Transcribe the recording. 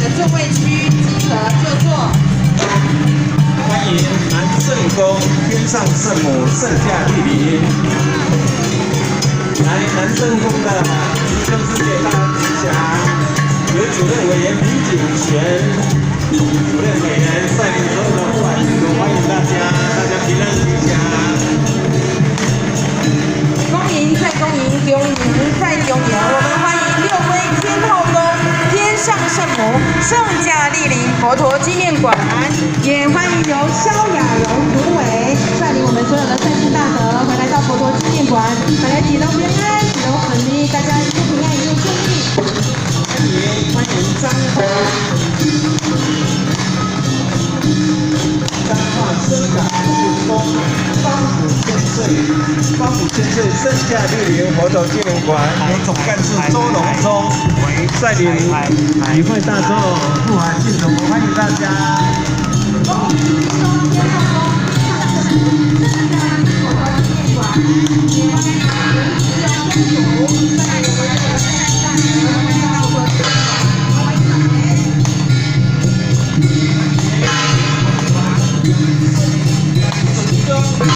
的座位区即可就座。欢迎南圣宫天上圣母圣驾莅临。来南圣宫的弟兄姊妹大家吉祥，由主任委员林景璇主任委员率领所有的护法信徒，欢迎大家平安吉祥。恭迎再恭迎，恭迎再恭迎，我们欢迎六威天后宫天上圣母圣驾莅临佛陀纪念馆，也欢迎由萧雅蓉主委率领我们所有的善信大德回来到佛陀纪念馆，来启动平安，启动顺利，大家一路平安，一路顺利。欢迎彰化深港故宫方府千岁圣驾莅临佛陀纪念馆，由总干事周荣忠率领与会大众护法信徒，欢迎大家。